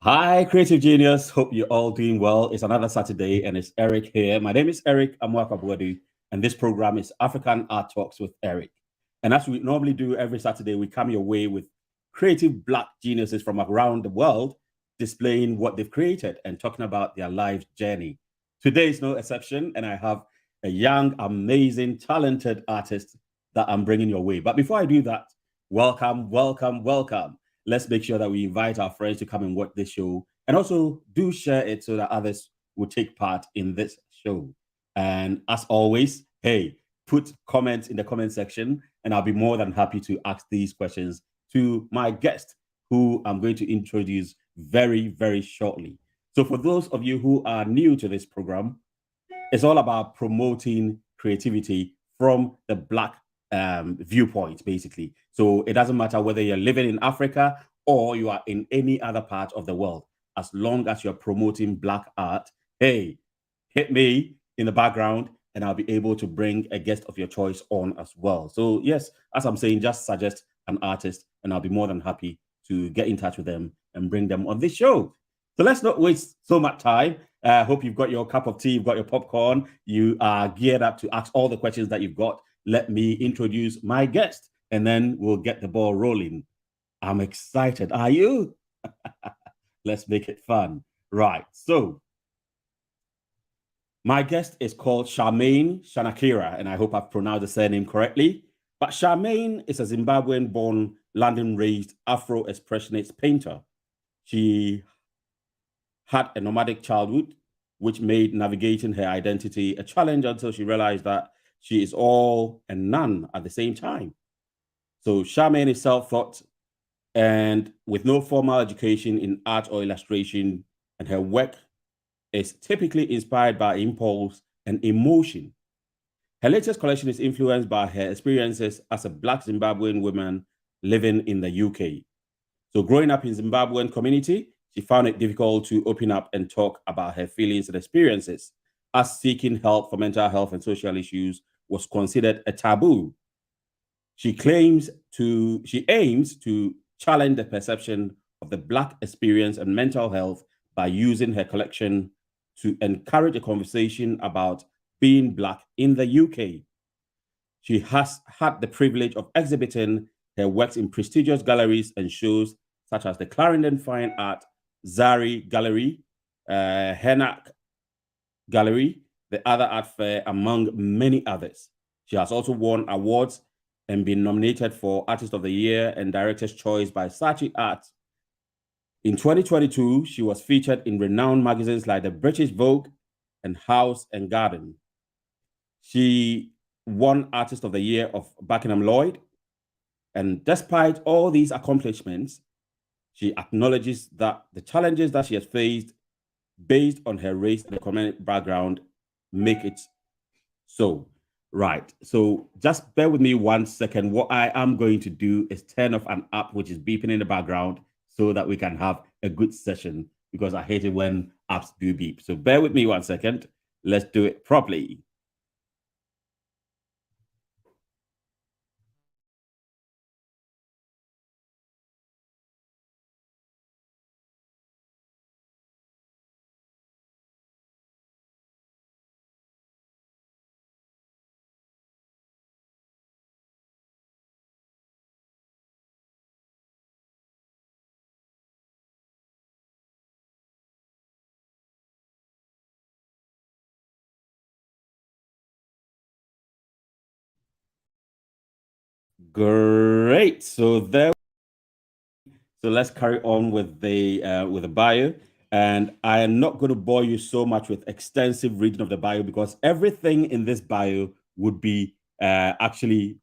Hi, Creative Genius. Hope you're all doing well. It's another Saturday, and it's Eric here. My name is Eric Amoakwa-Boadu, and this program is African Art Talks with Eric. And as we normally do every Saturday, we come your way with creative Black geniuses from around the world, displaying what they've created and talking about their life journey. Today is no exception, and I have a young, amazing, talented artist that I'm bringing your way. But before I do that, welcome, welcome, welcome. Let's make sure that we invite our friends to come and watch this show, and also do share it so that others will take part in this show. And as always, hey, put comments in the comment section, and I'll be more than happy to ask these questions to my guest, who I'm going to introduce very, very shortly. So for those of you who are new to this program, it's all about promoting creativity from the Black viewpoint, basically. So it doesn't matter whether you're living in Africa or you are in any other part of the world, as long as you're promoting Black art, hey, hit me in the background and I'll be able to bring a guest of your choice on as well. So yes, as I'm saying, just suggest an artist and I'll be more than happy to get in touch with them and bring them on this show. So let's not waste so much time. I hope you've got your cup of tea, you've got your popcorn, you are geared up to ask all the questions that you've got. Let me introduce my guest, and then we'll get the ball rolling. I'm excited. Are you? Let's make it fun. Right. So, my guest is called Charmaine Chanakira, and I hope I've pronounced the surname correctly. But Charmaine is a Zimbabwean-born, London-raised Afro-expressionist painter. She had a nomadic childhood, which made navigating her identity a challenge until she realized that she is all and none at the same time. So Charmaine is self-taught and with no formal education in art or illustration, and her work is typically inspired by impulse and emotion. Her latest collection is influenced by her experiences as a Black Zimbabwean woman living in the UK. So growing up in Zimbabwean community, she found it difficult to open up and talk about her feelings and experiences, as seeking help for mental health and social issues was considered a taboo. She aims to challenge the perception of the Black experience and mental health by using her collection to encourage a conversation about being Black in the UK. She has had the privilege of exhibiting her works in prestigious galleries and shows such as the Clarendon Fine Art, Zari Gallery, Henak Gallery, the Other Art Fair, among many others. She has also won awards and been nominated for Artist of the Year and Director's Choice by Saatchi Art. In 2022, she was featured in renowned magazines like the British Vogue and House and Garden. She won Artist of the Year of Buckingham Lloyd. And despite all these accomplishments, she acknowledges that the challenges that she has faced based on her race and economic background make it so. Right. So just bear with me 1 second. What I am going to do is turn off an app which is beeping in the background so that we can have a good session, because I hate it when apps do beep. So bear with me 1 second. Let's do it properly. Great. So let's carry on with the bio. And I am not going to bore you so much with extensive reading of the bio, because everything in this bio would be actually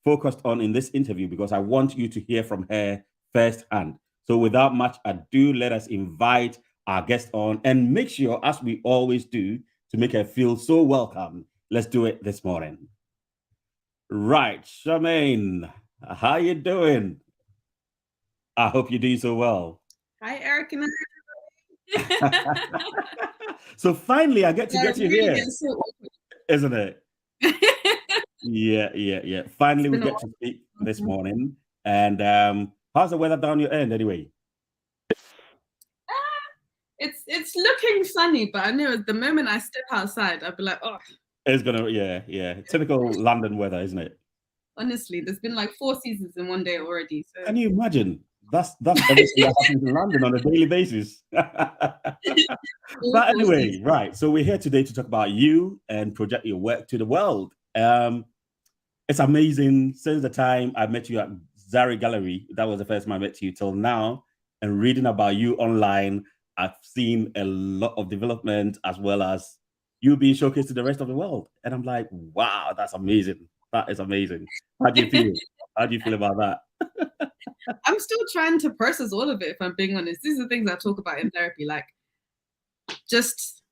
focused on in this interview, because I want you to hear from her firsthand. So without much ado, let us invite our guest on and make sure, as we always do, to make her feel so welcome. Let's do it this morning. Right, Charmaine, how you doing? I hope you're doing so well. Hi, Eric and So finally, I get to get you here, so isn't it? Yeah. Finally, we get to speak this morning. And how's the weather down your end anyway? It's looking sunny, but I know the moment I step outside, I'll be like, oh. It's gonna, yeah. Typical London weather, isn't it? Honestly, there's been like 4 seasons in one day already. So Can you imagine? That's everything that happens in London on a daily basis. But anyway, right. So we're here today to talk about you and project your work to the world. It's amazing. Since the time I met you at Zari Gallery, that was the first time I met you, till now, and reading about you online, I've seen a lot of development as well as you being showcased to the rest of the world. And I'm like, wow, that's amazing. That is amazing. How do you feel? How do you feel about that? I'm still trying to process all of it, if I'm being honest. These are the things I talk about in therapy, like just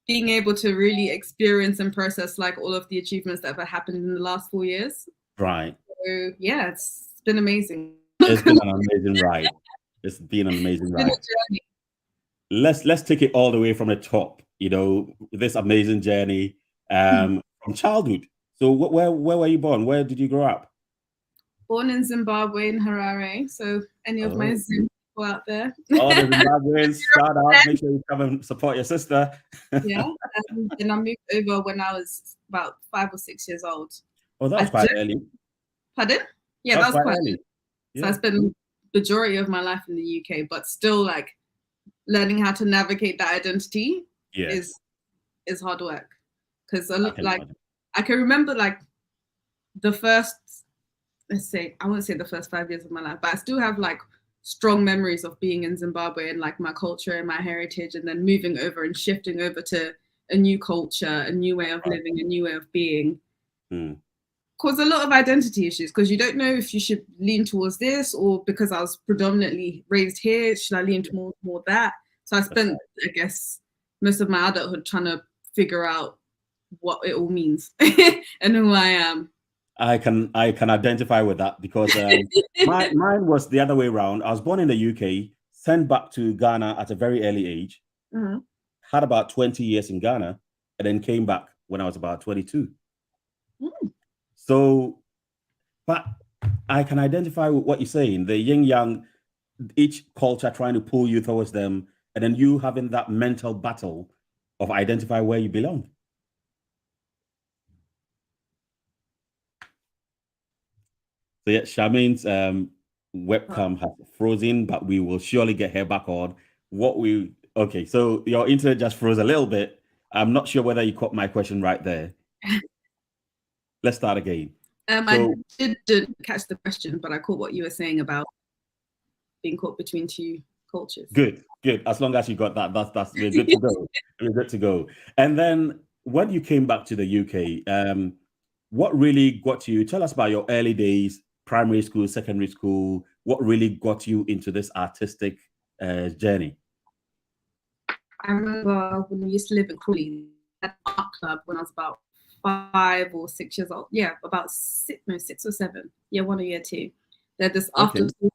being able to really experience and process like all of the achievements that have happened in the last 4 years. Right. So yeah, it's been amazing. It's been an amazing ride. It's been an amazing ride. Let's take it all the way from the top, this amazing journey from childhood. So where were you born? Where did you grow up? Born in Zimbabwe, in Harare. So any of my Zim people out there. All the Zimbabweans, shout out. Make sure you come and support your sister. Yeah. And I moved over when I was about 5 or 6 years old. Oh, that was quite early. Pardon? Yeah, that was quite early. Yeah. So I spent the majority of my life in the UK, but still like learning how to navigate that identity is hard work. Because I can remember like the first, I won't say the first 5 years of my life, but I still have like strong memories of being in Zimbabwe and like my culture and my heritage, and then moving over and shifting over to a new culture, a new way of living, a new way of being. Cause a lot of identity issues, because you don't know if you should lean towards this, or because I was predominantly raised here, should I lean more that? So I spent, I guess, most of my adulthood trying to figure out what it all means and who I am. I can identify with that, because mine was the other way around. I was born in the UK, sent back to Ghana at a very early age, had about 20 years in Ghana, and then came back when I was about 22. So, but I can identify with what you're saying, the yin yang, each culture trying to pull you towards them, and then you having that mental battle of identify where you belong. So yeah, Charmaine's webcam has frozen, but we will surely get her back on. Okay, so your internet just froze a little bit. I'm not sure whether you caught my question right there. Let's start again. I didn't catch the question, but I caught what you were saying about being caught between two cultures. Good. As long as you got that, we're good to go. We're good to go. And then when you came back to the UK, what really got you? Tell us about your early days, primary school, secondary school. What really got you into this artistic journey? I remember when we used to live in Crawley, at an art club when I was about 5 or 6 years old. Yeah, about 6 or 7. Year 1 or year 2. They had this after school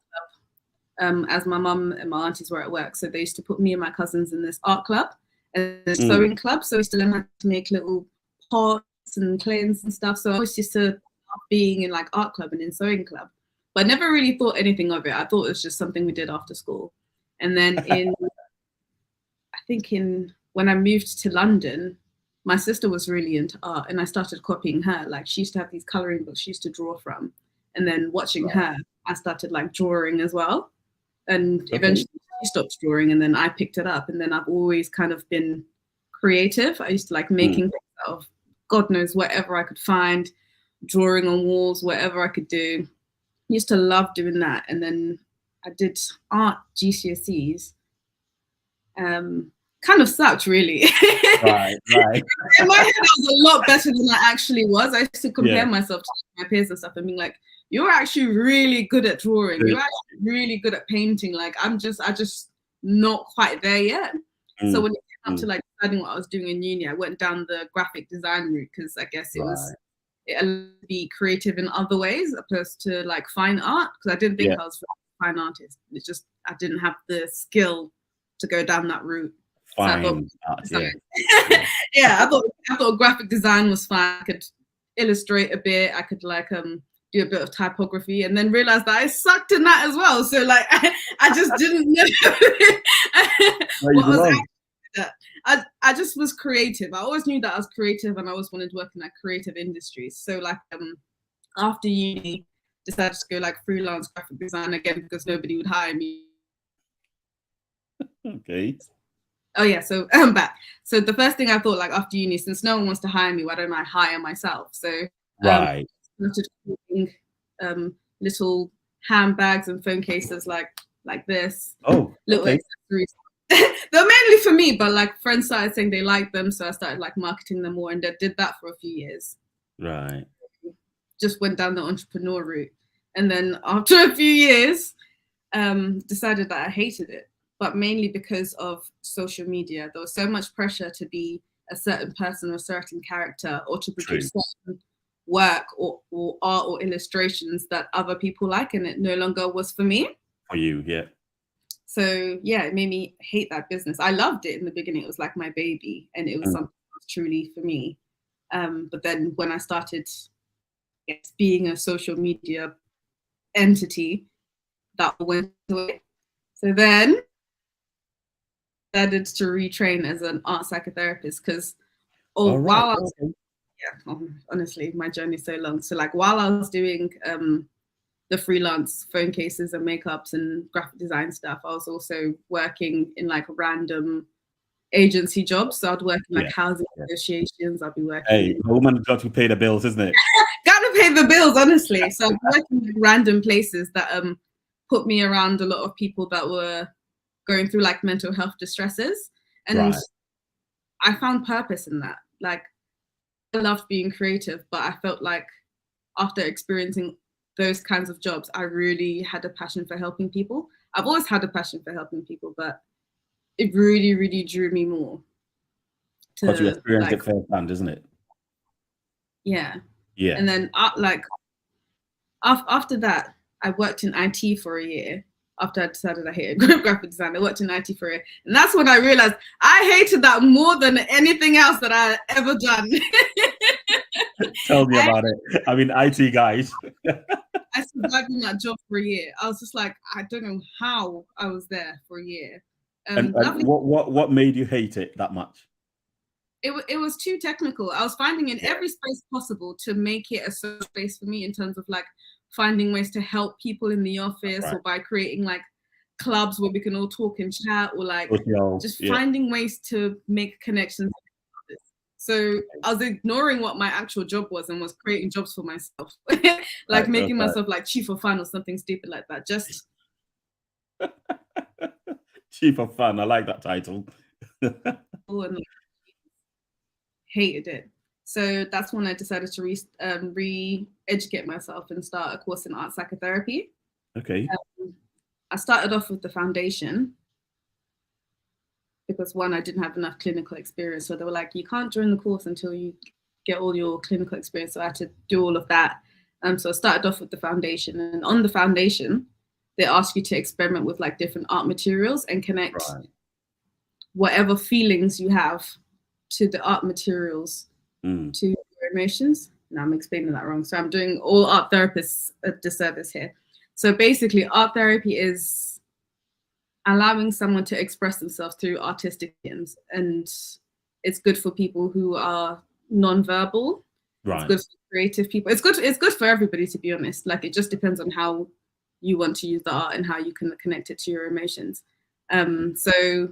club, as my mum and my aunties were at work. So they used to put me and my cousins in this art club and a sewing club. So we used to learn how to make little pots and clays and stuff. So I always used to love being in like art club and in sewing club. But I never really thought anything of it. I thought it was just something we did after school. And then when I moved to London, my sister was really into art, and I started copying her. Like she used to have these coloring books she used to draw from, and then watching her, I started like drawing as well. And eventually she stopped drawing, and then I picked it up. And then I've always kind of been creative. I used to like making things out of God knows whatever I could find, drawing on walls, whatever I could do. I used to love doing that. And then I did art GCSEs. Kind of sucked, really. Right. In my head, I was a lot better than I actually was. I used to compare myself to my peers and stuff and being like, you're actually really good at drawing. You're actually really good at painting. Like, I just not quite there yet. So when it came up to like deciding what I was doing in uni, I went down the graphic design route, because I guess it allowed to be creative in other ways opposed to like fine art, because I didn't think I was a fine artist. It's just I didn't have the skill to go down that route. Fine. So I thought graphic design was fine. I could illustrate a bit. I could like do a bit of typography, and then realized that I sucked in that as well. So like I just didn't know what was that. I just was creative. I always knew that I was creative, and I always wanted to work in like creative industries. So like after uni, decided to go like freelance graphic design again because nobody would hire me. Okay. Oh yeah, so I'm back. So the first thing I thought, like after uni, since no one wants to hire me, why don't I hire myself? So right. started creating little handbags and phone cases like this. Oh, little okay. accessories. They're mainly for me, but like friends started saying they liked them, so I started like marketing them more, and I did that for a few years. Right. Just went down the entrepreneur route, and then after a few years, decided that I hated it. But mainly because of social media. There was so much pressure to be a certain person or a certain character, or to produce certain work or art or illustrations that other people like, and it no longer was for me. For you, yeah. So yeah, it made me hate that business. I loved it in the beginning. It was like my baby, and it was something that was truly for me. But then when I started being a social media entity, that went away. So then decided to retrain as an art psychotherapist because while I was, honestly, my journey is so long. So like while I was doing the freelance phone cases and makeups and graphic design stuff, I was also working in like random agency jobs. So I'd work in like housing negotiations. I'd be working. Hey, a woman got to pay the bills, isn't it? Gotta pay the bills, honestly. So I'd be working in random places that put me around a lot of people that were going through like mental health distresses, and I found purpose in that. Like I loved being creative, but I felt like after experiencing those kinds of jobs, I really had a passion for helping people. I've always had a passion for helping people, but it really, really drew me more. Because you experienced it firsthand, isn't it? Yeah. Yeah. And then like after that, I worked in IT for a year. After I decided I hated graphic design, I worked in IT for a year. And that's when I realized I hated that more than anything else that I ever done. Tell me about it. I mean, IT guys. I survived in that job for a year. I was just like, I don't know how I was there for a year. And what made you hate it that much? It was too technical. I was finding in every space possible to make it a social space for me in terms of like finding ways to help people in the office, or by creating like clubs where we can all talk and chat, or like just finding ways to make connections. So I was ignoring what my actual job was and was creating jobs for myself, like making myself like chief of fun or something stupid like that. Just chief of fun. I like that title. Hated it. So that's when I decided to re-educate myself and start a course in art psychotherapy. Okay. I started off with the foundation because one, I didn't have enough clinical experience. So they were like, you can't join the course until you get all your clinical experience. So I had to do all of that. So I started off with the foundation, and on the foundation, they ask you to experiment with like different art materials and connect whatever feelings you have to the art materials to your emotions. Now I'm explaining that wrong. So I'm doing all art therapists a disservice here. So basically art therapy is allowing someone to express themselves through artistic means, and it's good for people who are non-verbal. It's good for creative people. It's good for everybody, to be honest. Like it just depends on how you want to use the art and how you can connect it to your emotions. So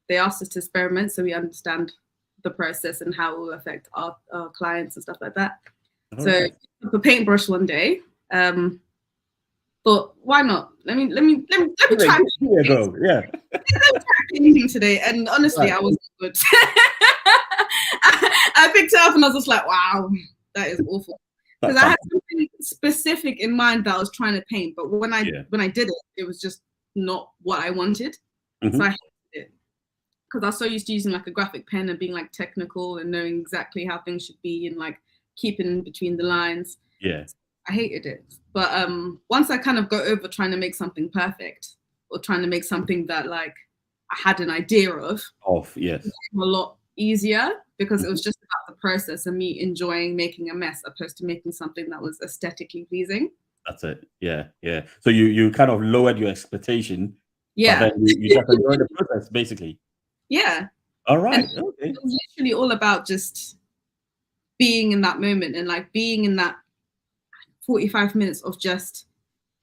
they asked us to experiment so we understand the process and how it will affect our clients and stuff like that. So the paintbrush one day, thought, why not? Let me try. Let me try painting today, and honestly, I wasn't good. I picked it up and I was just like, wow, that is awful. Because I had something specific in mind that I was trying to paint, but when I did it, it was just not what I wanted. So I hated it. Because I was so used to using like a graphic pen and being like technical and knowing exactly how things should be and like keeping between the lines. Yeah. I hated it. But once I kind of got over trying to make something perfect or trying to make something that like I had an idea of, yes, it became a lot easier because it was just about the process and me enjoying making a mess opposed to making something that was aesthetically pleasing. That's it. Yeah, yeah. So you kind of lowered your expectation. Yeah. But then you just enjoyed the process, basically. Yeah. All right. And okay. It was literally all about just being in that moment and like being in that 45 minutes of just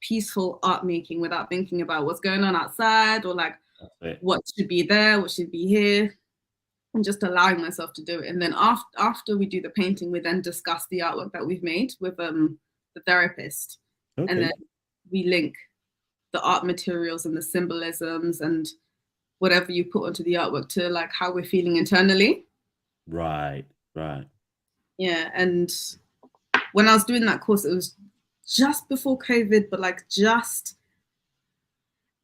peaceful art making without thinking about what's going on outside or like what should be there, what should be here, and just allowing myself to do it. And then after we do the painting, we then discuss the artwork that we've made with the therapist. Okay. And then we link the art materials and the symbolisms and whatever you put onto the artwork to like how we're feeling internally. Right, right. Yeah, and when I was doing that course, it was just before COVID, but like just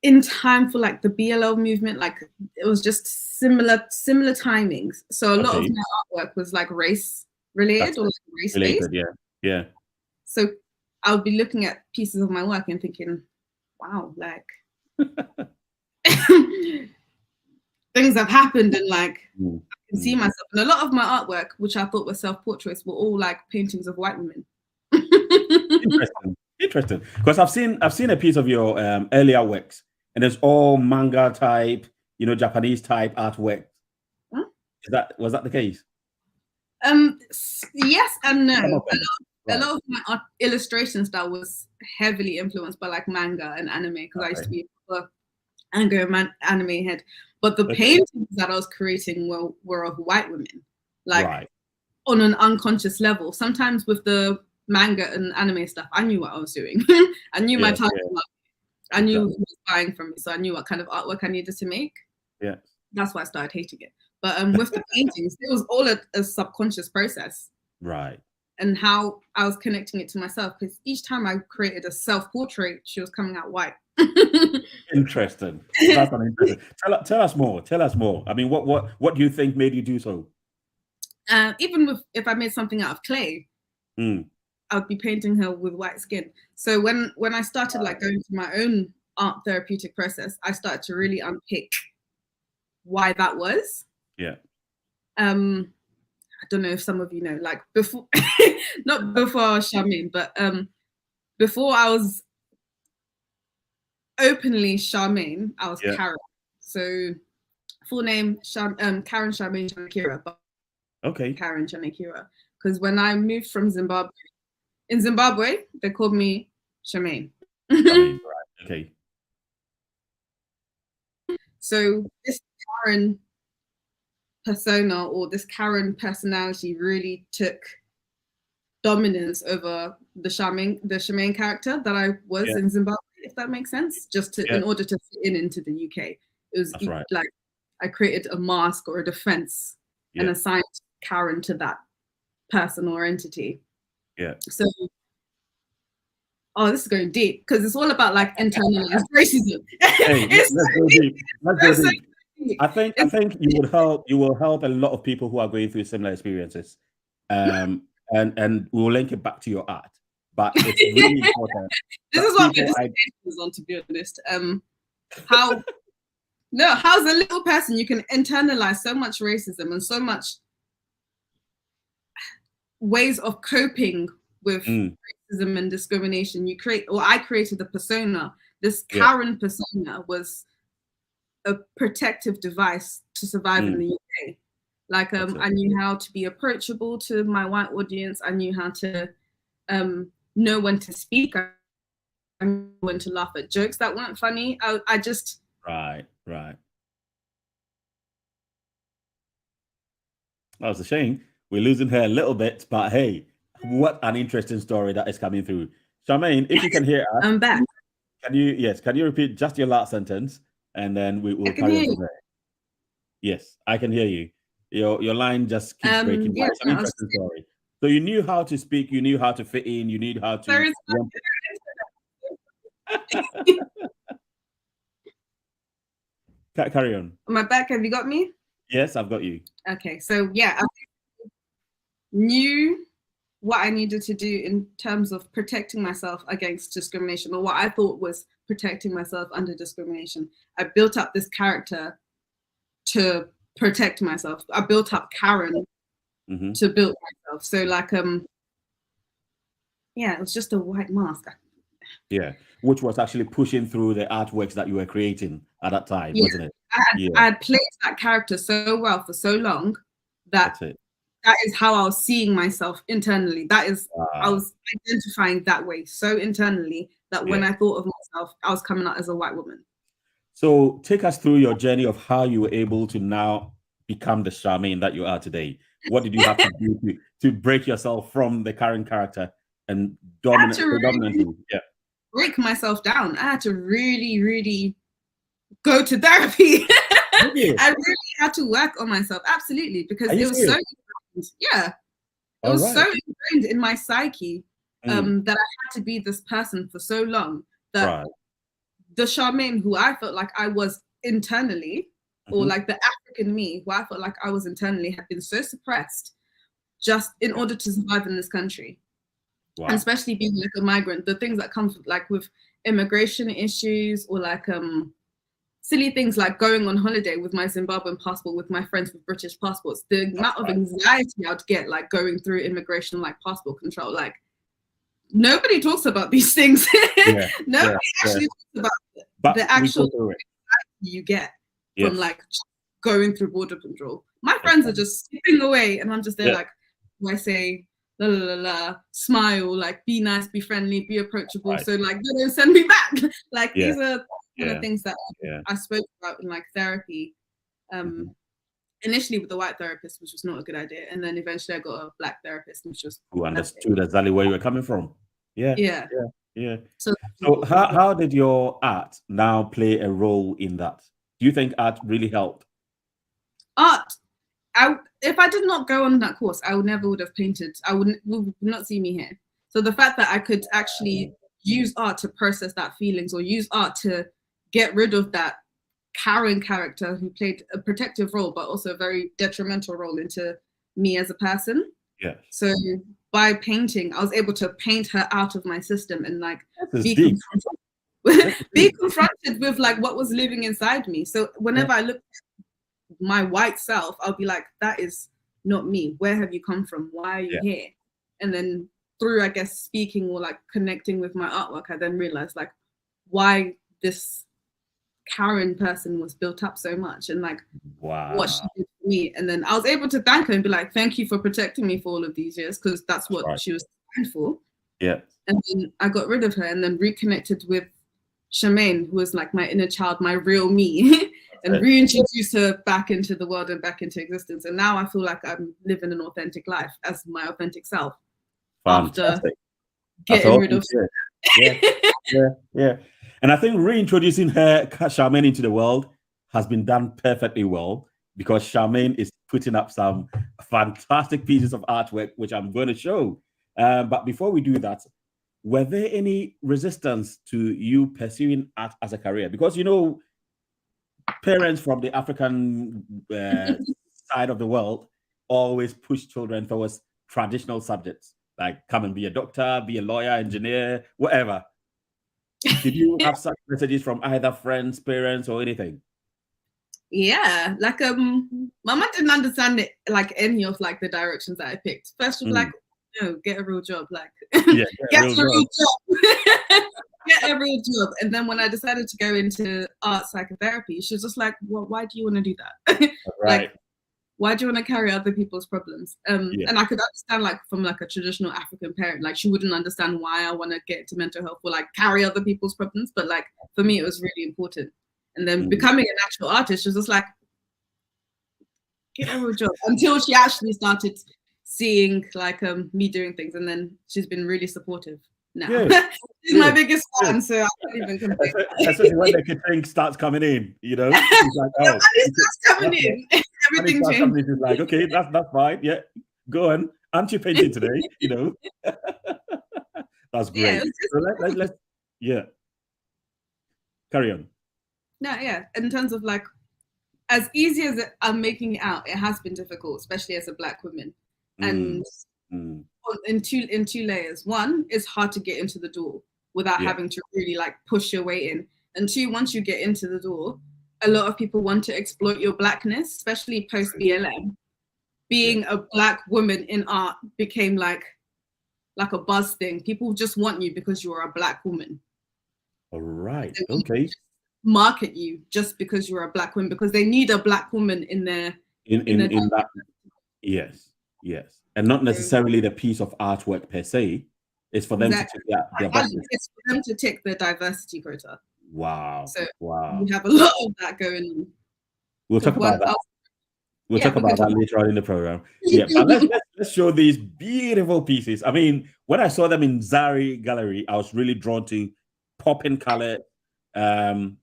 in time for like the BLO movement. Like it was just similar timings. So a lot of my artwork was like race related or like race based. Yeah, yeah. So I would be looking at pieces of my work and thinking, wow, like things have happened and like I can see myself. And a lot of my artwork, which I thought were self-portraits, were all like paintings of white women. Interesting. Because I've seen a piece of your earlier works, and it's all manga type, Japanese type artwork. Huh? Was that the case? Yes and no. A lot of my art illustrations that was heavily influenced by like manga and anime because I used to be an anime head. But the paintings that I was creating were of white women, like on an unconscious level. Sometimes with the manga and anime stuff, I knew what I was doing. I knew my time. I knew who was buying from me, so I knew what kind of artwork I needed to make. Yeah, that's why I started hating it. But with the paintings, it was all a subconscious process. Right. And how I was connecting it to myself, because each time I created a self-portrait, she was coming out white. Interesting. That's interesting. Tell us more. Tell us more. I mean, what do you think made you do so? Even if I made something out of clay, I would be painting her with white skin. So when I started like going through my own art therapeutic process, I started to really unpick why that was. Yeah. I don't know if some of you know, like before, not before Charmaine, but before I was openly Charmaine, I was Karen. So full name Karen Charmaine Chanakira, but Karen Chanakira. Because when I moved from Zimbabwe, in Zimbabwe they called me Charmaine. Right. Okay. So this Karen persona or this Karen personality really took dominance over the Charmaine character that I was in Zimbabwe, if that makes sense. Just in order to fit into the UK, it was like I created a mask or a defense and assigned Karen to that person or entity. Yeah. So, this is going deep because it's all about like internalized racism. Hey, let's go deep. Let's go deep. I think you will help a lot of people who are going through similar experiences. And we'll link it back to your art. But it's really important. This is what this is on, to be honest. How's a little person you can internalize so much racism and so much ways of coping with racism and discrimination. I created a persona. This Karen persona was a protective device to survive in the UK. Like I knew how to be approachable to my white audience. I knew how to know when to speak. I knew when to laugh at jokes that weren't funny. I just right. That was a shame. We're losing her a little bit, but hey, what an interesting story that is coming through. Charmaine, if you can hear us, I'm back. Can you repeat just your last sentence, and then we'll carry on from there. Yes, I can hear you. Your line just keeps breaking. Yeah, it's an interesting story. So you knew how to speak, you knew how to fit in, you knew how to. Carry on. Am I back? Have you got me? Yes, I've got you. Okay, so I knew what I needed to do in terms of protecting myself against discrimination, or what I thought was protecting myself under discrimination. I built up this character to protect myself. I built up Karen to build myself. So like yeah, it was just a white mask. Yeah, which was actually pushing through the artworks that you were creating at that time, wasn't it? I had played that character so well for so long that that is how I was seeing myself internally. That is, I was identifying that way so internally that when I thought of myself, I was coming out as a white woman. So take us through your journey of how you were able to now become the Charmaine that you are today. What did you have to do to break yourself from the current character and predominantly? Break myself down. I had to really, really go to therapy. I really had to work on myself. Absolutely. Because it was so ingrained. Yeah. It was so ingrained in my psyche that I had to be this person for so long that the Charmaine who I felt like I was internally, or like the African me who I felt like I was internally, had been so suppressed just in order to survive in this country. And especially being like a migrant, the things that come like with immigration issues, or like silly things like going on holiday with my Zimbabwean passport with my friends with British passports, the amount of anxiety I'd get like going through immigration, like passport control, like nobody talks about these things. Nobody actually talks about the actual anxiety you get from like going through border control. My friends are just skipping away and I'm just there like, do I say la la la la, smile, like be nice, be friendly, be approachable, so like they don't send me back. Like these are the things that I spoke about in like therapy. Initially with the white therapist, which was not a good idea, and then eventually I got a black therapist, which was who understood exactly where you were coming from. Yeah. So So how did your art now play a role in that? Do you think art really helped? Art, if I did not go on that course, I would never have painted. I would not see me here. So the fact that I could actually use art to process that feelings, or use art to get rid of that Karen character who played a protective role, but also a very detrimental role into me as a person. Yeah. So by painting, I was able to paint her out of my system and like be confronted with like what was living inside me. So whenever I look at my white self, I'll be like, that is not me. Where have you come from? Why are you here? And then through, I guess, speaking or like connecting with my artwork, I then realized like why this Karen person was built up so much and like what she did for me. And then I was able to thank her and be like, thank you for protecting me for all of these years, because that's what she was designed for. Yeah. And then I got rid of her and then reconnected with Charmaine, who was like my inner child, my real me, and reintroduced her back into the world and back into existence. And now I feel like I'm living an authentic life as my authentic self. Fantastic. After getting rid of yeah. And I think reintroducing her, Charmaine, into the world has been done perfectly well, because Charmaine is putting up some fantastic pieces of artwork, which I'm going to show. But before we do that, were there any resistance to you pursuing art as a career? Because, you know, parents from the African side of the world always push children towards traditional subjects, like come and be a doctor, be a lawyer, engineer, whatever. Did you have such messages from either friends, parents, or anything? Yeah, like Mama didn't understand it, like any of like the directions that I picked. First was like, no, get a real job, like get a real job. Get a real job. And then when I decided to go into art psychotherapy, she was just like, well, why do you want to do that? Like, why do you want to carry other people's problems? And I could understand, like, from like a traditional African parent, like she wouldn't understand why I want to get into mental health or like carry other people's problems. But like for me, it was really important. And then becoming an actual artist, she was just like, get a real job. Until she actually started seeing like me doing things, and then she's been really supportive now. She's my biggest fan, so I can't even complain. Especially when the catering starts coming in, you know. She's like, oh, when it starts coming in, everything changes. She's like, okay, that's fine. Yeah, go on. Aren't you painting today? You know. That's great. So let's carry on. No, in terms of like, as easy as I'm making it out, it has been difficult, especially as a Black woman. And in two layers. One, it's hard to get into the door without having to really like push your way in. And two, once you get into the door, a lot of people want to exploit your blackness, especially post BLM. Being a Black woman in art became like a buzz thing. People just want you because you're a Black woman. All right. Okay. Market you just because you're a Black woman, because they need a Black woman in their in that. Yes. And not necessarily the piece of artwork per se. It's for them to take their it's for them to take the diversity quota. Wow. So wow. We have a lot of that going on. We'll talk about that. We'll talk about that later on in the program. Yeah, but let's show these beautiful pieces. I mean, when I saw them in Zari Gallery, I was really drawn to popping color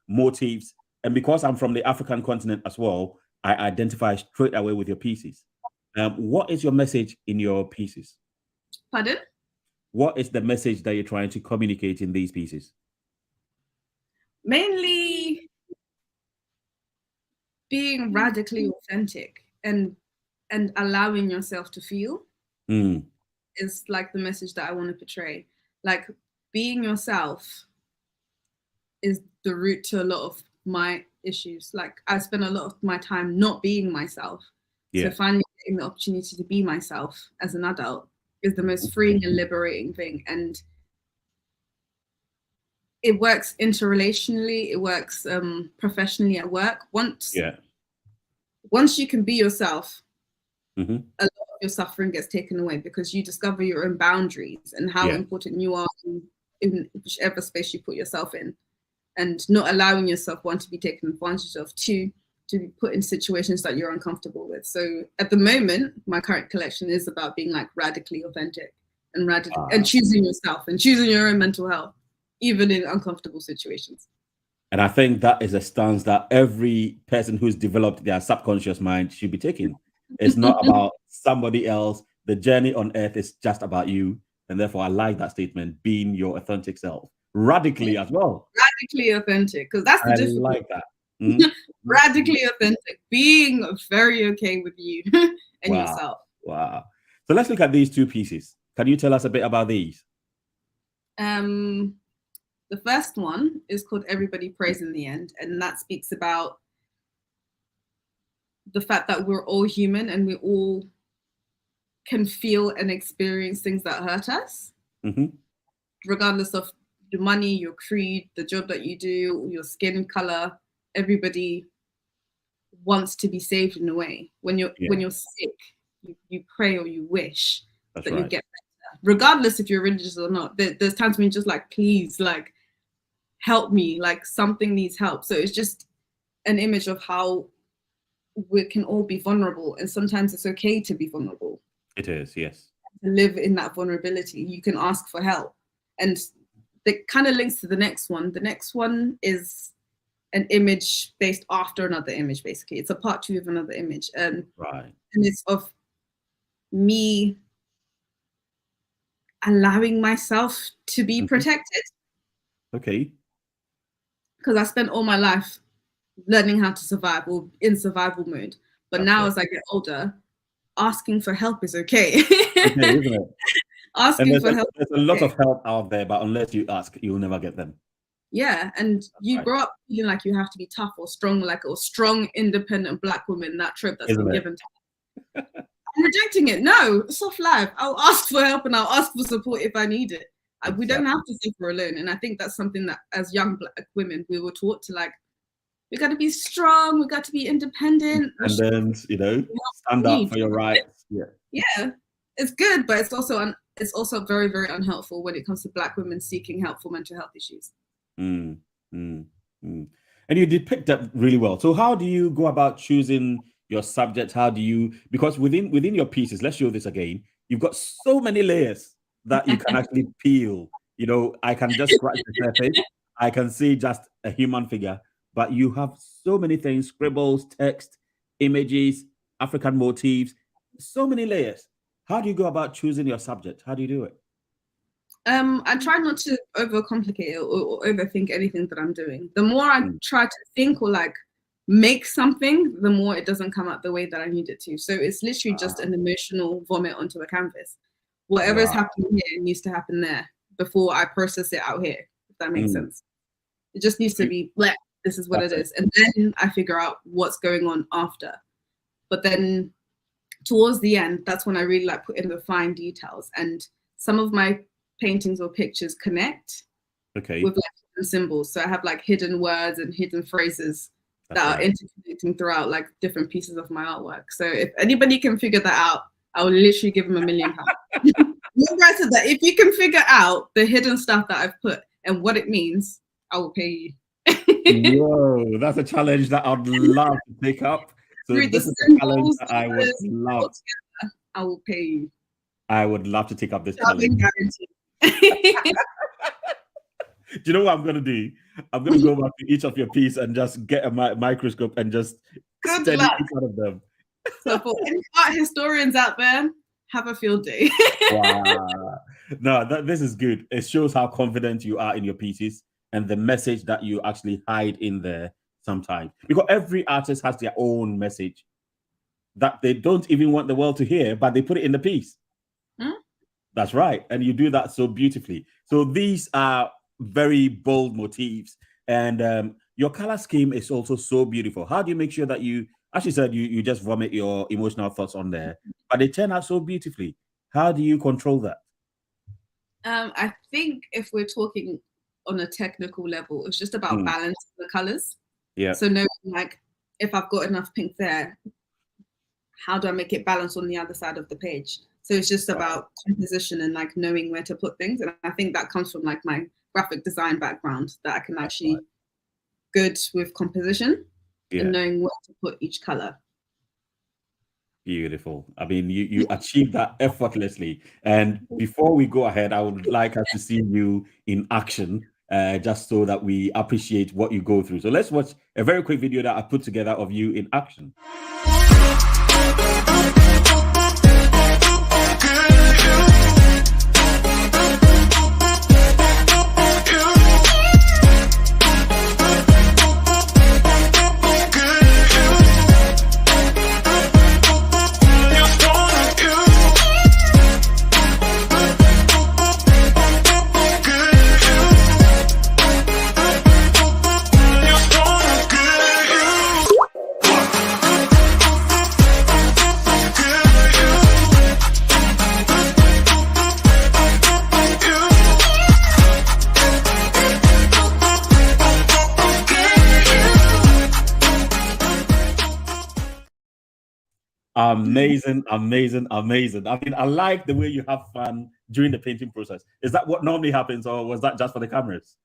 motifs. And because I'm from the African continent as well, I identify straight away with your pieces. What is your message in your pieces? Pardon? What is the message that you're trying to communicate in these pieces? Mainly being radically authentic and allowing yourself to feel is like the message that I want to portray. Like, being yourself is the root to a lot of my issues. Like, I spend a lot of my time not being myself. So finally getting the opportunity to be myself as an adult is the most freeing and liberating thing. And it works interrelationally, it works professionally at work. Once you can be yourself, a lot of your suffering gets taken away, because you discover your own boundaries and how important you are in whichever space you put yourself in, and not allowing yourself, one, to be taken advantage of, two, to be put in situations that you're uncomfortable with. So at the moment, my current collection is about being like radically authentic and and choosing yourself and choosing your own mental health, even in uncomfortable situations. And I think that is a stance that every person who's developed their subconscious mind should be taking. It's not about somebody else. The journey on earth is just about you. And therefore, I like that statement, being your authentic self. Radically as well. Radically authentic, because that's the difference. I like that. Radically authentic, being very okay with you and yourself. Wow. So let's look at these two pieces. Can you tell us a bit about these? The first one is called Everybody Prays in the End, and that speaks about the fact that we're all human and we all can feel and experience things that hurt us, regardless of your money, your creed, the job that you do, your skin color. Everybody wants to be saved in a way. When you're sick, you pray or you wish that you get better, regardless if you're religious or not. There's times when you're just like, please, like, help me, like something needs help. So it's just an image of how we can all be vulnerable, and sometimes it's okay to be vulnerable. It is, yes. To live in that vulnerability, you can ask for help. And that kind of links to the next one. The next one is an image based after another image, basically. It's a part 2 of another image. And it's of me allowing myself to be protected. Okay. Because I spent all my life learning how to survive, or in survival mode. But now as I get older, asking for help is okay. Okay, isn't it? Asking for help. There's a lot of help out there, but unless you ask, you'll never get them. Yeah, and you grow up feeling like you have to be tough or strong, like a strong, independent Black woman, that trope that's been given to me. I'm rejecting it. No, soft life. I'll ask for help and I'll ask for support if I need it. We don't have to suffer alone. And I think that's something that as young Black women, we were taught to, like, we got to be strong, we got to be independent. And then, stand up for your rights. Yeah, it's good, but it's also very, very unhelpful when it comes to Black women seeking help for mental health issues. And you depict that really well. So how do you go about choosing your subject? How do you, because within your pieces, let's show this again, you've got so many layers that you can actually peel. I can just scratch the surface. I can see just a human figure, but you have so many things: scribbles, text, images, African motifs, so many layers. How do you go about choosing your subject? How do you do it? I try not to overcomplicate it or overthink anything that I'm doing. The more I try to think or like make something, the more it doesn't come out the way that I need it to. So it's literally just an emotional vomit onto a canvas. Whatever is happening here needs to happen there before I process it out here, if that makes sense. It just needs to be bleh. this is what it is. And then I figure out what's going on after. But then towards the end, that's when I really like put in the fine details. And some of my paintings or pictures connect with like hidden symbols. So I have like hidden words and hidden phrases that are interconnecting throughout like different pieces of my artwork. So if anybody can figure that out, I will literally give them £1 million. I said that if you can figure out the hidden stuff that I've put and what it means, I will pay you. Whoa, that's a challenge that I'd love to take up. So this is a challenge that I would love. I will pay you. I would love to take up this challenge. Do you know what I'm going to do? I'm going to go back to each of your pieces and just get a microscope and just study each one of them. So for any art historians out there, have a field day. Wow. No, this is good. It shows how confident you are in your pieces and the message that you actually hide in there sometimes. Because every artist has their own message that they don't even want the world to hear, but they put it in the piece. That's right. And you do that so beautifully. So these are very bold motifs. And your color scheme is also so beautiful. How do you make sure that you, as you said, you just vomit your emotional thoughts on there, but they turn out so beautifully? How do you control that? I think if we're talking on a technical level, it's just about balancing the colors. Yeah. So knowing like, if I've got enough pink there, how do I make it balance on the other side of the page? So it's just about composition and like knowing where to put things. And I think that comes from like my graphic design background, that I can actually good with composition and knowing where to put each color. Beautiful. I mean, you achieved that effortlessly. And before we go ahead, I would like us to see you in action, just so that we appreciate what you go through. So let's watch a very quick video that I put together of you in action. Amazing, amazing, amazing. I mean, I like the way you have fun during the painting process. Is that what normally happens, or was that just for the cameras?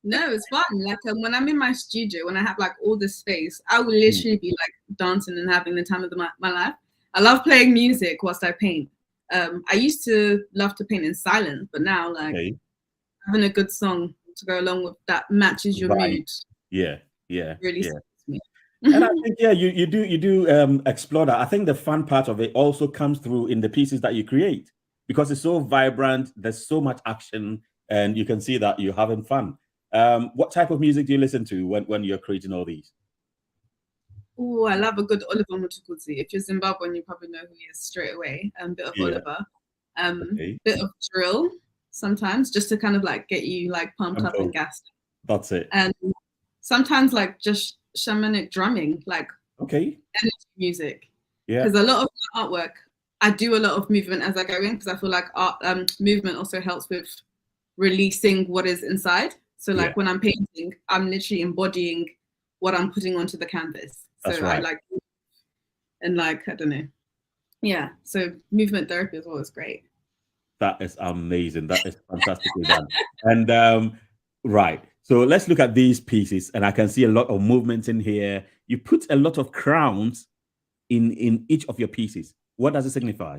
No, it's fun. Like when I'm in my studio, when I have like all this space, I will literally be like dancing and having the time of my life. I love playing music whilst I paint. I used to love to paint in silence, but now like having a good song to go along with that matches your mood. Yeah, really suits me. And I think you do explore that. I think the fun part of it also comes through in the pieces that you create, because it's so vibrant. There's so much action, and you can see that you're having fun. What type of music do you listen to when you're creating all these? Oh, I love a good Oliver Mutukudzi. If you're Zimbabwean, you probably know who he is straight away. Bit of Oliver, bit of drill sometimes, just to kind of like get you like pumped up and gassed. That's it. And sometimes like just shamanic drumming, like energy music. Yeah. Because a lot of my artwork, I do a lot of movement as I go in, because I feel like movement also helps with releasing what is inside. So like when I'm painting, I'm literally embodying what I'm putting onto the canvas. So I like, and like, I don't know. Yeah. So movement therapy as well is great. That is amazing. That is fantastically done. And right. So let's look at these pieces, and I can see a lot of movements in here. You put a lot of crowns in each of your pieces. What does it signify?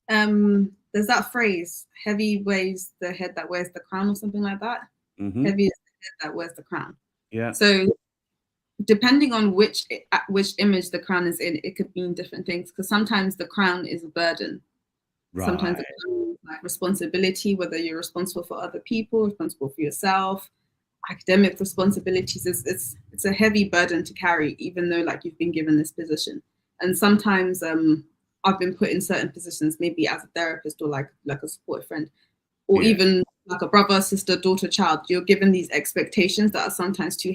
There's that phrase, heavy weighs the head that wears the crown, or something like that. Heavy is the head that wears the crown. Yeah. So depending on which image the crown is in, it could mean different things, because sometimes the crown is a burden. Right. Sometimes the crown is like responsibility, whether you're responsible for other people, responsible for yourself, academic responsibilities. It's a heavy burden to carry, even though like you've been given this position. And sometimes I've been put in certain positions, maybe as a therapist or like a support friend, or even like a brother, sister, daughter, child, you're given these expectations that are sometimes too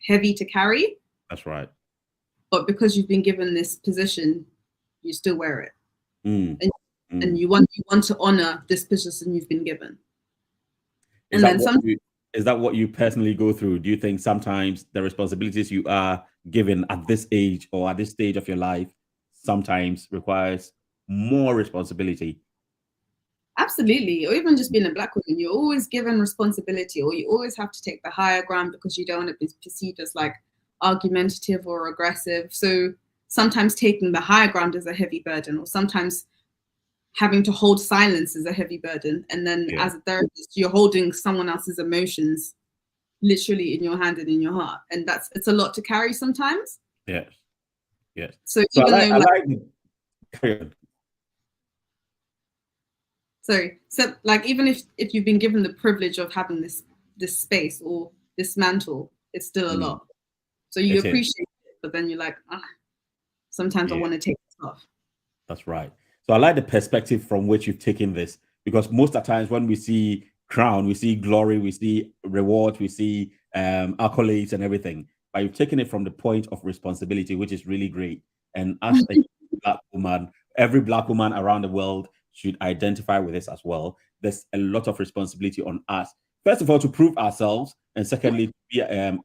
heavy to carry. That's right. But because you've been given this position, you still wear it. And you want to honor this position you've been given. Is that what you personally go through? Do you think sometimes the responsibilities you are given at this age or at this stage of your life sometimes requires more responsibility? Absolutely. Or even just being a Black woman, you're always given responsibility, or you always have to take the higher ground because you don't want to be perceived as like argumentative or aggressive. So sometimes taking the higher ground is a heavy burden, or sometimes having to hold silence is a heavy burden. And then as a therapist, you're holding someone else's emotions literally in your hand and in your heart. And it's a lot to carry sometimes. Yes. Yes. So even even if you've been given the privilege of having this space or this mantle, it's still a lot. So you appreciate it, but then you're like, sometimes I want to take this off. That's right. So I like the perspective from which you've taken this, because most of the times when we see crown, we see glory, we see reward, we see accolades and everything. But you've taken it from the point of responsibility, which is really great. And as a Black woman, every Black woman around the world should identify with this as well. There's a lot of responsibility on us. First of all, to prove ourselves, and secondly, to be an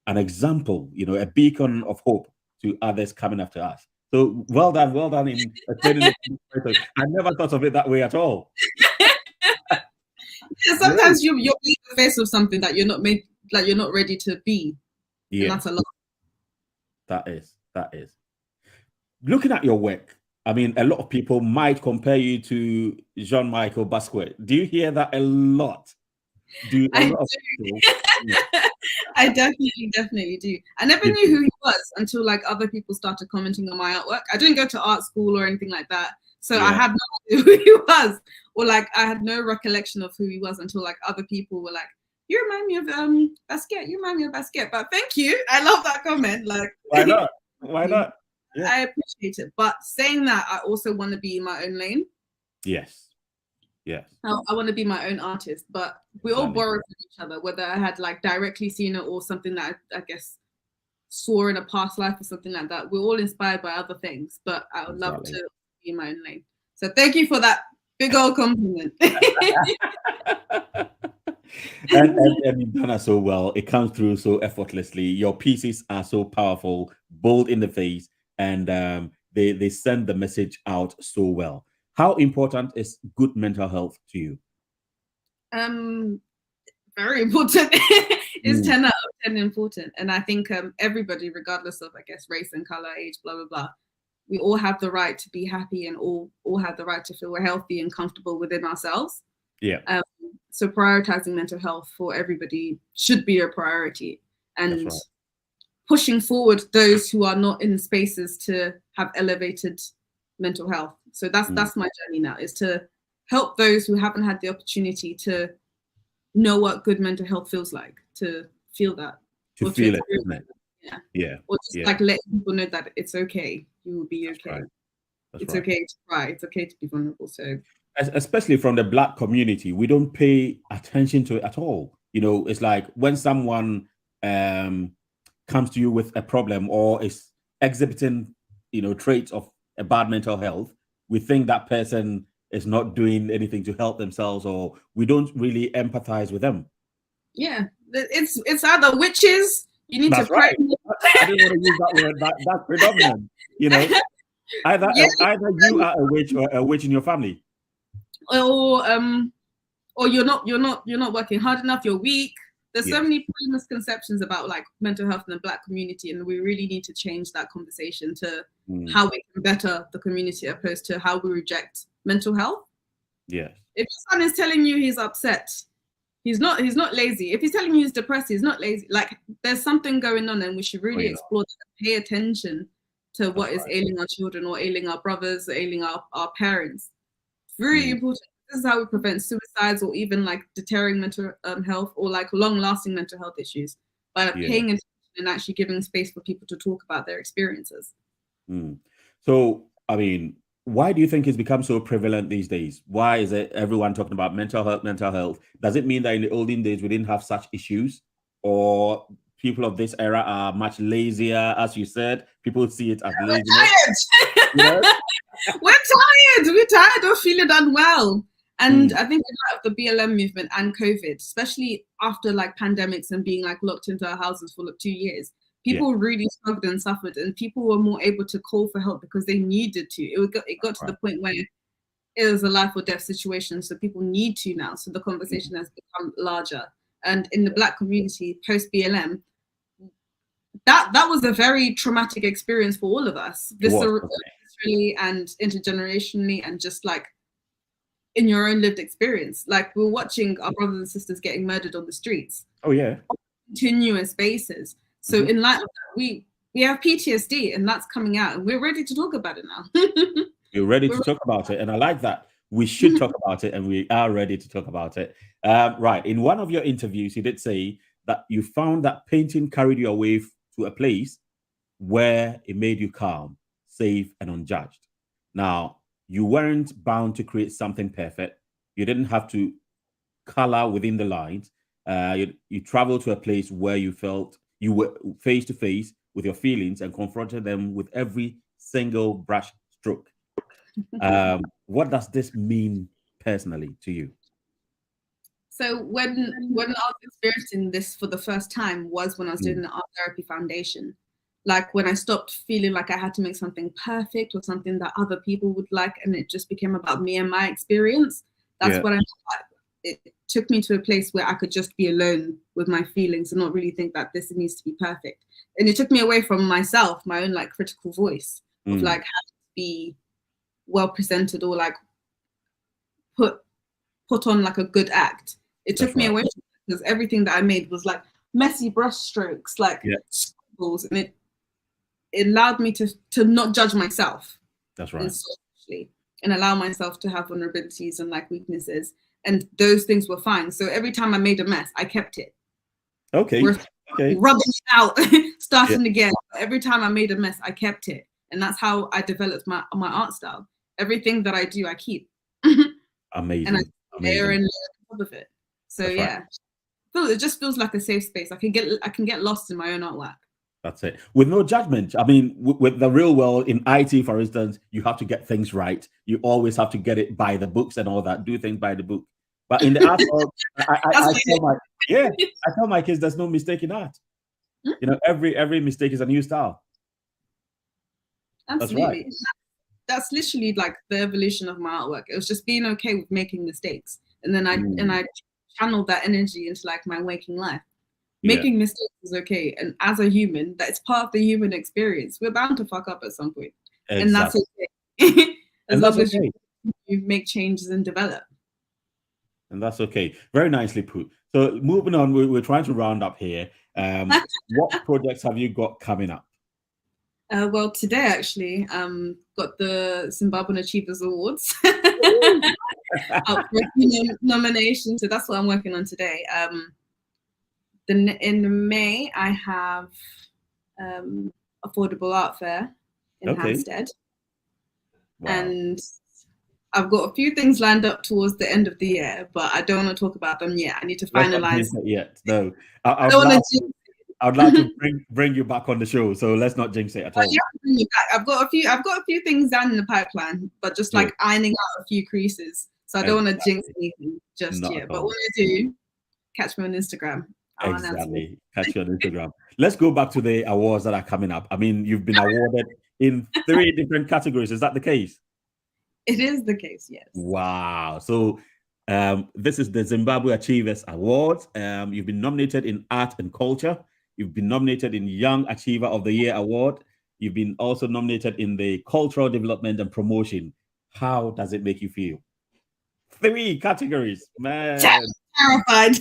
example, a beacon of hope to others coming after us. So well done in explaining it. I never thought of it that way at all. Sometimes you're in the face of something that you're not ready to be. Yeah, and that's a lot. That is. Looking at your work, I mean, a lot of people might compare you to Jean-Michel Basquiat. Do you hear that a lot? I definitely do. I never knew who he was until like other people started commenting on my artwork. I didn't go to art school or anything like that, so I had no idea who he was, or like I had no recollection of who he was until like other people were like, "You remind me of Basquiat. You remind me of Basquiat." But thank you, I love that comment. Like, why not? Why not? Yeah. I appreciate it. But saying that, I also want to be in my own lane. Yes. I want to be my own artist, but we all borrow from each other, whether I had like directly seen it or something that I guess saw in a past life or something like that. We're all inspired by other things, but I would love to be in my own lane. So thank you for that big old compliment. and you've done it so well. It comes through so effortlessly. Your pieces are so powerful, bold in the face, and they send the message out so well. How important is good mental health to you? Very important. It's 10 out of 10 important. And I think everybody, regardless of, I guess, race and color, age, blah, blah, blah, we all have the right to be happy and all have the right to feel we're healthy and comfortable within ourselves. Yeah. So prioritizing mental health for everybody should be a priority. And pushing forward those who are not in spaces to have elevated mental health. So that's my journey now, is to help those who haven't had the opportunity to know what good mental health feels like, to feel that. To feel it, isn't it? Yeah. Or just like let people know that it's okay. You will be okay. It's okay to cry. It's okay to be vulnerable. So especially from the Black community, we don't pay attention to it at all. It's like when someone comes to you with a problem or is exhibiting, traits of a bad mental health, we think that person is not doing anything to help themselves, or we don't really empathize with them. Yeah, it's either witches. You need to pray. I didn't want to use that word. That's predominant. Either you are a witch or a witch in your family, or you're not working hard enough. You're weak. There's so many misconceptions about like mental health in the Black community, and we really need to change that conversation to how we can better the community opposed to how we reject mental health. Yes. If your son is telling you he's upset, he's not lazy. If he's telling you he's depressed, he's not lazy. Like there's something going on, and we should really explore that, pay attention to what is ailing our children or ailing our brothers, or ailing our parents. It's really important. This is how we prevent suicides or even like deterring mental health or like long-lasting mental health issues, by paying attention and actually giving space for people to talk about their experiences. So, I mean, why do you think it's become so prevalent these days? Why is it everyone talking about mental health, mental health? Does it mean that in the olden days we didn't have such issues? Or people of this era are much lazier, as you said? People see it as laziness. We're tired. We're tired of feeling unwell. And I think a lot of the BLM movement and COVID, especially after like pandemics and being like locked into our houses for like 2 years, people really struggled and suffered, and people were more able to call for help because they needed to. It got to the point where it was a life or death situation, so people need to now. So the conversation has become larger. And in the Black community, post BLM, that was a very traumatic experience for all of us, viscerally and intergenerationally, and just like in your own lived experience. Like, we're watching our brothers and sisters getting murdered on the streets. Oh yeah. On a continuous basis. So in light of that, we have PTSD, and that's coming out, and we're ready to talk about it now. We're ready to talk about it, and I like that. We should talk about it, and we are ready to talk about it. Right. In one of your interviews, you did say that you found that painting carried you away to a place where it made you calm, safe, and unjudged. Now, you weren't bound to create something perfect. You didn't have to color within the lines. You traveled to a place where you felt you were face to face with your feelings and confronted them with every single brush stroke. What does this mean personally to you? So when I was experiencing this for the first time was when I was doing the Art Therapy Foundation. Like, when I stopped feeling like I had to make something perfect or something that other people would like, and it just became about me and my experience. That's what it took me to a place where I could just be alone with my feelings and not really think that this needs to be perfect. And it took me away from myself, my own like critical voice of like having to be well presented or like put on like a good act. It took me away from it, because everything that I made was like messy brush strokes, like scribbles, and it allowed me to not judge myself. That's right. And allow myself to have vulnerabilities and like weaknesses, and those things were fine. So every time I made a mess, I kept it. Okay. Rubbing it out, starting again. Every time I made a mess, I kept it, and that's how I developed my art style. Everything that I do, I keep. Amazing. And I layer and layer on top of it. So it just feels like a safe space. I can get lost in my own artwork. That's it. With no judgment. I mean, with the real world, in IT, for instance, you have to get things right. You always have to get it by the books and all that. Do things by the book. But in the art world, I tell my kids there's no mistake in art. You know, every mistake is a new style. Absolutely. That's literally like the evolution of my artwork. It was just being okay with making mistakes, and then I channeled that energy into like my waking life. Making mistakes is okay, and as a human, that's part of the human experience. We're bound to fuck up at some point, and that's okay. As long as you make changes and develop. And that's okay. Very nicely put. So moving on, we're trying to round up here. What projects have you got coming up? Well, today actually, got the Zimbabwean Achievers Awards. Nomination. So that's what I'm working on today. In May, I have Affordable Art Fair in Hampstead. Wow. And I've got a few things lined up towards the end of the year, but I don't want to talk about them yet. I need to finalize. Not yet. No. I don't want to. I'd like to bring you back on the show, so let's not jinx it at all. Yeah, bring me back. I've got a few things down in the pipeline, but just like ironing out a few creases. So I don't want to jinx anything just yet. But when I do, catch me on Instagram. Exactly. Catch you on Instagram. Let's go back to the awards that are coming up. I mean, you've been awarded in 3 different categories. Is that the case? It is the case, yes. Wow. So this is the Zimbabwe Achievers Awards. You've been nominated in Art and Culture. You've been nominated in Young Achiever of the Year Award. You've been also nominated in the Cultural Development and Promotion. How does it make you feel? 3 categories, man. Terrified.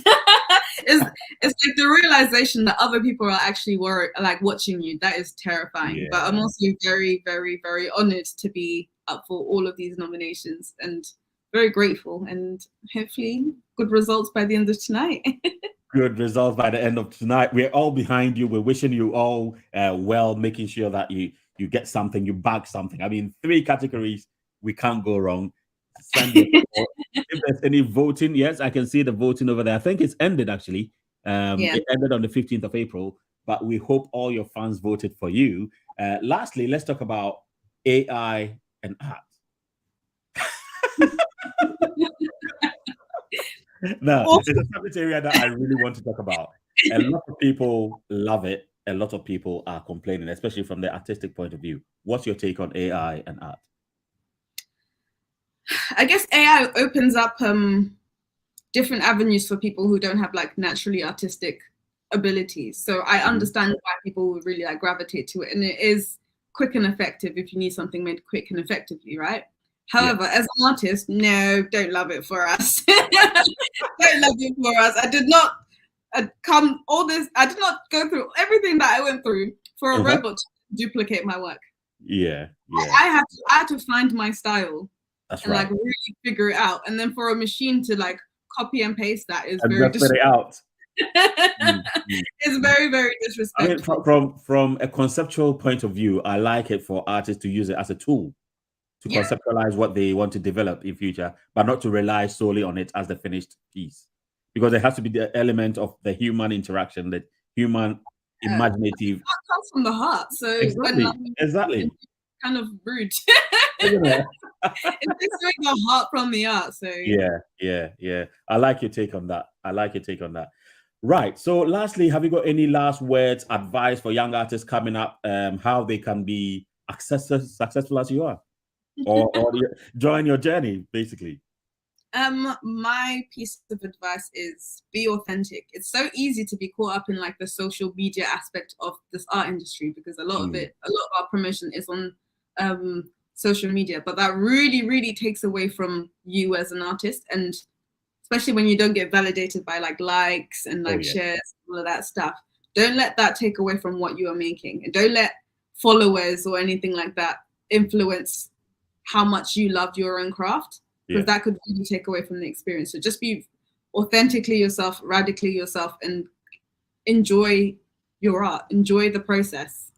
It's like the realization that other people are actually like watching you. That is terrifying. Yeah. But I'm also very, very, very honored to be up for all of these nominations, and very grateful, and hopefully good results by the end of tonight. Good results by the end of tonight. We're all behind you. We're wishing you all well, making sure that you get something, you bag something. I mean, 3 categories. we can't go wrong. If there's any voting, yes, I can see the voting over there. I think it's ended actually. It ended on the 15th of April, but we hope all your fans voted for you. Lastly, let's talk about AI and art. Now, it's a subject area that I really want to talk about. A lot of people love it. A lot of people are complaining, especially from the artistic point of view. What's your take on AI and art? I guess AI opens up different avenues for people who don't have like naturally artistic abilities. So I understand why people would really like gravitate to it, and it is quick and effective if you need something made quick and effectively, right? However, as an artist, no, don't love it for us. Don't love it for us. I did not go through everything that I went through for a robot to duplicate my work. I had to find my style. That's and like really figure it out. And then for a machine to like copy and paste that is and very disrespectful. It's very, very disrespectful. I mean, from a conceptual point of view, I like it for artists to use it as a tool to conceptualize what they want to develop in future, but not to rely solely on it as the finished piece. Because there has to be the element of the human interaction, the human imaginative. That comes from the heart. So exactly. Kind of rude. It takes the heart from the art. So yeah. I like your take on that. Right. So lastly, have you got any last words, advice for young artists coming up, how they can be successful as you are? Or join your journey, basically? My piece of advice is be authentic. It's so easy to be caught up in like the social media aspect of this art industry, because a lot of our promotion is on social media, but that really, really takes away from you as an artist, and especially when you don't get validated by like likes and like shares, all of that stuff. Don't let that take away from what you are making, and don't let followers or anything like that influence how much you love your own craft, because that could really take away from the experience. So just be authentically yourself, radically yourself, and enjoy your art. Enjoy the process.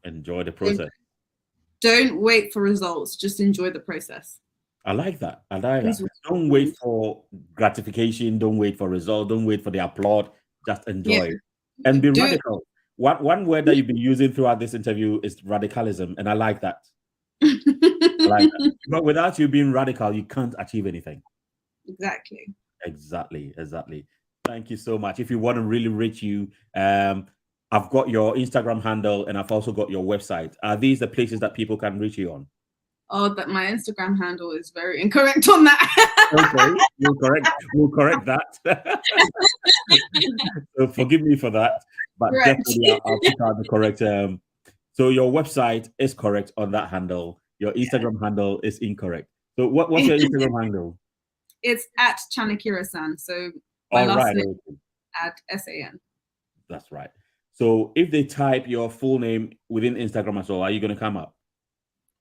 Don't wait for results. Just enjoy the process. I like that. Don't wait for gratification. Don't wait for results. Don't wait for the applaud. Just enjoy it. And be radical. One word that you've been using throughout this interview is radicalism, and I like that. But without you being radical, you can't achieve anything. Exactly. Thank you so much. If you want to really reach you, I've got your Instagram handle and I've also got your website. Are these the places that people can reach you on? Oh, that my Instagram handle is very incorrect on that. Okay, we'll correct that. So forgive me for that, but definitely I'll pick out the correct. So your website is correct on that handle. Your Instagram handle is incorrect. So what's your Instagram handle? It's at Chanakira-san. So my last name at SAN. That's right. So if they type your full name within Instagram as well, are you going to come up?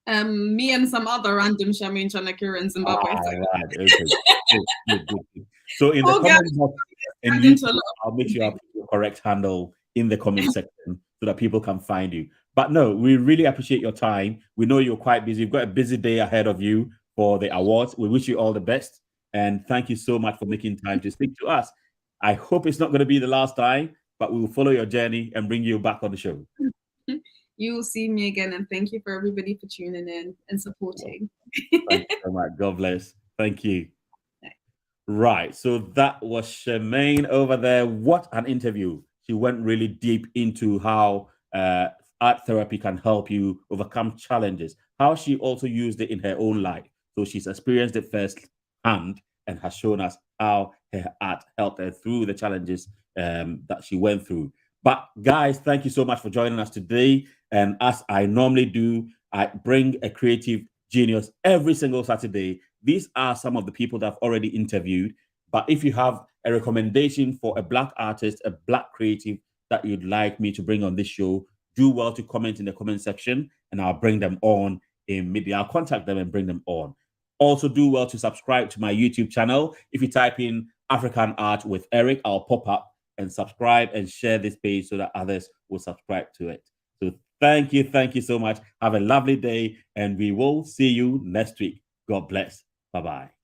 Me and some other random Charmaine Chanakira in Zimbabwe. Right. Okay. Good. So in the comment box, and YouTube, I'll make sure I put your correct handle in the comment section so that people can find you. But no, we really appreciate your time. We know you're quite busy. You've got a busy day ahead of you for the awards. We wish you all the best. And thank you so much for making time to speak to us. I hope it's not going to be the last time, but we will follow your journey and bring you back on the show. You will see me again. And thank you for everybody for tuning in and supporting. Thank you so much. God bless. Thank you. Right. So that was Charmaine over there. What an interview. She went really deep into how art therapy can help you overcome challenges, how she also used it in her own life. So she's experienced it firsthand and has shown us how her art helped her through the challenges that she went through. But guys, thank you so much for joining us today. And as I normally do, I bring a creative genius every single Saturday. These are some of the people that I've already interviewed. But if you have a recommendation for a Black artist, a Black creative that you'd like me to bring on this show, do well to comment in the comment section and I'll bring them on immediately. I'll contact them and bring them on. Also do well to subscribe to my YouTube channel. If you type in African Art with Eric, I'll pop up and subscribe and share this page so that others will subscribe to it. So thank you so much. Have a lovely day and we will see you next week. God bless. Bye-bye.